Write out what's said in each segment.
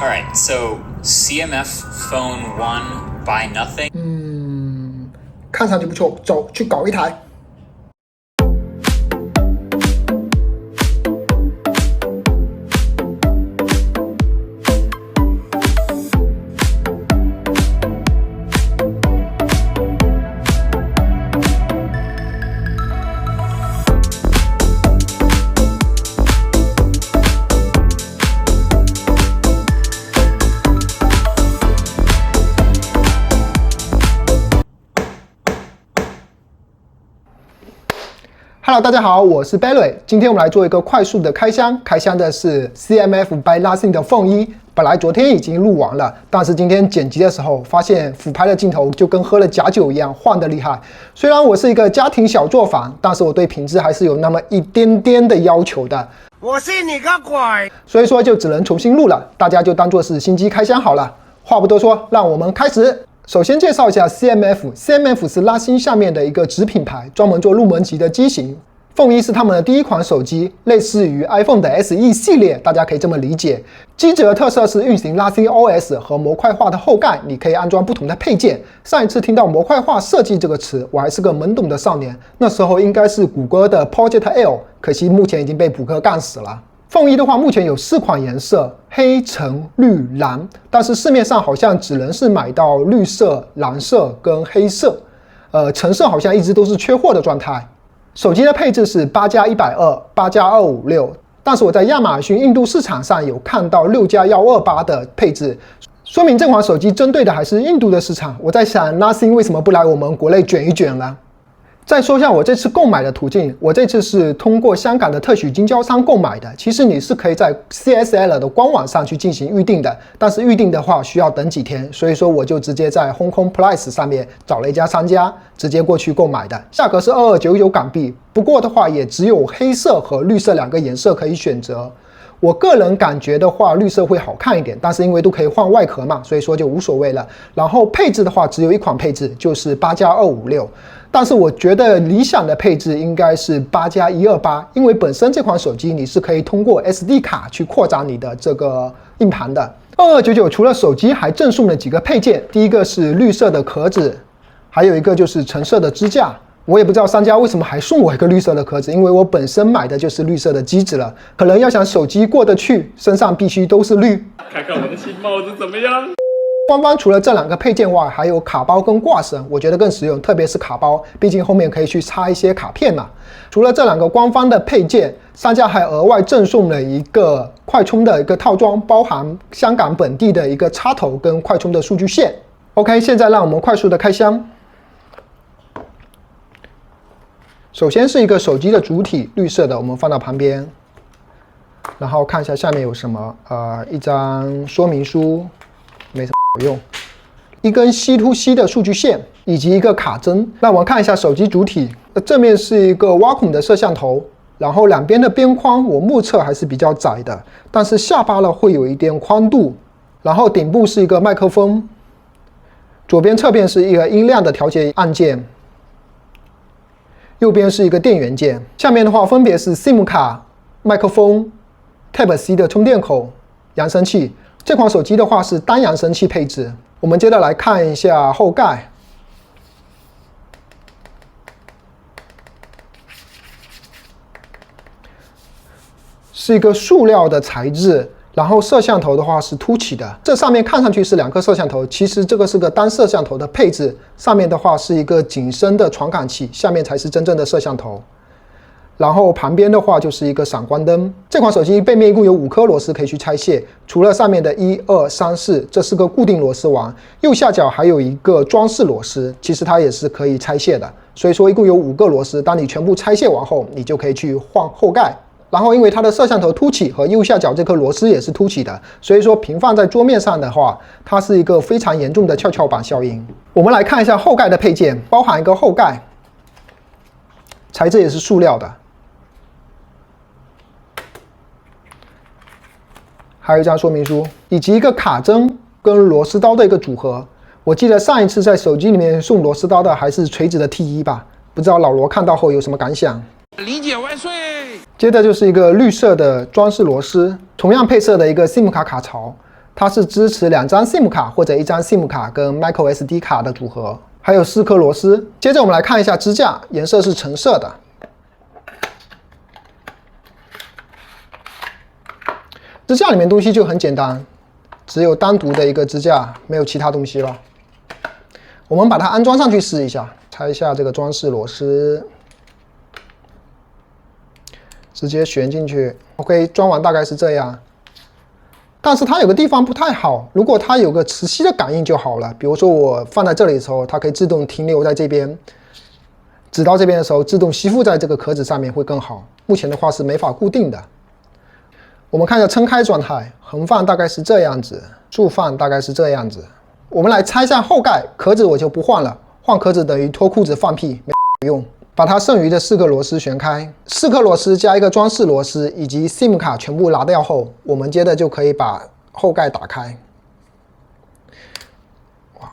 All right, so CMF Phone 1 buy nothing. 看上去不错，走去搞一台。Hello， 大家好，我是 Barry。今天我们来做一个快速的开箱，开箱的是 CMF Buy Nothing 的 Phone 1。本来昨天已经录完了，但是今天剪辑的时候发现俯拍的镜头就跟喝了假酒一样，晃得厉害。虽然我是一个家庭小作坊，但是我对品质还是有那么一点点的要求的。我信你个鬼！所以说就只能重新录了，大家就当做是新机开箱好了。话不多说，让我们开始。首先介绍一下 CMF 是拉星下面的一个子品牌，专门做入门级的机型。Phone 1是他们的第一款手机，类似于 iPhone 的 SE 系列，大家可以这么理解。机子的特色是运行拉星 OS 和模块化的后盖，你可以安装不同的配件。上一次听到模块化设计这个词，我还是个懵懂的少年，那时候应该是谷歌的 Project L， 可惜目前已经被谷歌干死了。Phone 1的话，目前有4款颜色，黑、橙、绿、蓝，但是市面上好像只能是买到绿色、蓝色跟黑色，橙色好像一直都是缺货的状态。手机的配置是8+120、8+256，但是我在亚马逊印度市场上有看到6+128的配置，说明这款手机针对的还是印度的市场。我在想 ，Nothing 为什么不来我们国内卷一卷呢？再说一下我这次购买的途径，我这次是通过香港的特许经销商购买的。其实你是可以在 CSL 的官网上去进行预定的，但是预定的话需要等几天，所以说我就直接在 Hong Kong Price 上面找了一家商家，直接过去购买的，价格是2299港币。不过的话也只有黑色和绿色2个颜色可以选择。我个人感觉的话，绿色会好看一点，但是因为都可以换外壳嘛，所以说就无所谓了。然后配置的话，只有一款配置，就是8+256。但是我觉得理想的配置应该是8+128，因为本身这款手机你是可以通过 SD 卡去扩展你的这个硬盘的。2299除了手机还赠送了几个配件，第一个是绿色的壳子，还有一个就是橙色的支架。我也不知道商家为什么还送我一个绿色的壳子，因为我本身买的就是绿色的机子了。可能要想手机过得去，身上必须都是绿。看看我的新帽子怎么样？官方除了这2个配件外，还有卡包跟挂绳，我觉得更实用，特别是卡包，毕竟后面可以去插一些卡片嘛。除了这2个官方的配件，商家还额外赠送了一个快充的一个套装，包含香港本地的一个插头跟快充的数据线。OK， 现在让我们快速的开箱。首先是一个手机的主体，绿色的，我们放到旁边，然后看一下下面有什么，一张说明书，没什么用，一根 C to C 的数据线，以及一个卡针。那我们看一下手机主体，正面是一个挖孔的摄像头，然后两边的边框我目测还是比较窄的，但是下巴呢会有一点宽度，然后顶部是一个麦克风，左边侧边是一个音量的调节按键。右边是一个电源键，下面的话分别是 SIM 卡、麦克风、Type-C 的充电口、扬声器。这款手机的话是单扬声器配置。我们接着来看一下后盖，是一个塑料的材质。然后摄像头的话是凸起的，这上面看上去是2颗摄像头，其实这个是个单摄像头的配置。上面的话是一个景深的传感器，下面才是真正的摄像头。然后旁边的话就是一个闪光灯。这款手机背面一共有5颗螺丝可以去拆卸，除了上面的1、2、3、4，这是个固定螺丝网。右下角还有一个装饰螺丝，其实它也是可以拆卸的。所以说一共有5个螺丝，当你全部拆卸完后，你就可以去换后盖。然后因为它的摄像头凸起和右下角这颗螺丝也是凸起的，所以说平放在桌面上的话，它是一个非常严重的跷跷板效应。我们来看一下后盖的配件，包含一个后盖，材质也是塑料的，还有一张说明书，以及一个卡针跟螺丝刀的一个组合。我记得上一次在手机里面送螺丝刀的还是锤子的 T1吧，不知道老罗看到后有什么感想？理解万岁！接着就是一个绿色的装饰螺丝，同样配色的一个 SIM 卡卡槽，它是支持2张 SIM 卡或者1张 SIM 卡跟 microSD 卡的组合，还有4颗螺丝。接着我们来看一下支架，颜色是橙色的。支架里面东西就很简单，只有单独的一个支架，没有其他东西了。我们把它安装上去试一下，拆一下这个装饰螺丝，直接旋进去。OK， 装完大概是这样。但是它有个地方不太好，如果它有个磁吸的感应就好了。比如说我放在这里的时候，它可以自动停留在这边，指到这边的时候自动吸附在这个壳子上面会更好。目前的话是没法固定的。我们看一下撑开状态，横放大概是这样子，竖放大概是这样子。我们来拆一下后盖，壳子我就不换了，换壳子等于脱裤子放屁，没用。把它剩余的4个螺丝旋开，4颗螺丝加一个装饰螺丝以及 SIM 卡全部拿掉后，我们接着就可以把后盖打开。哇，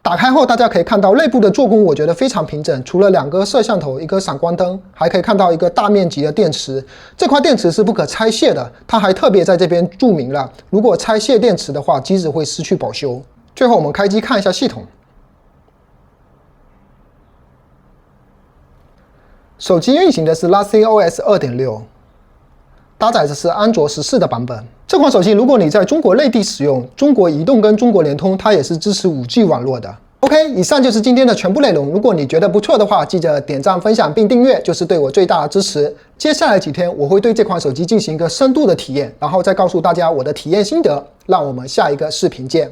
打开后，大家可以看到内部的做工，我觉得非常平整。除了2个摄像头、1个闪光灯，还可以看到一个大面积的电池。这块电池是不可拆卸的，它还特别在这边注明了，如果拆卸电池的话，机子会失去保修。最后我们开机看一下系统。手机运行的是 LuxIOS 2.6， 搭载的是安卓14的版本。这款手机如果你在中国内地使用，中国移动跟中国联通它也是支持 5G 网络的。OK， 以上就是今天的全部内容。如果你觉得不错的话，记得点赞、分享并订阅，就是对我最大的支持。接下来几天我会对这款手机进行一个深度的体验，然后再告诉大家我的体验心得。让我们下一个视频见。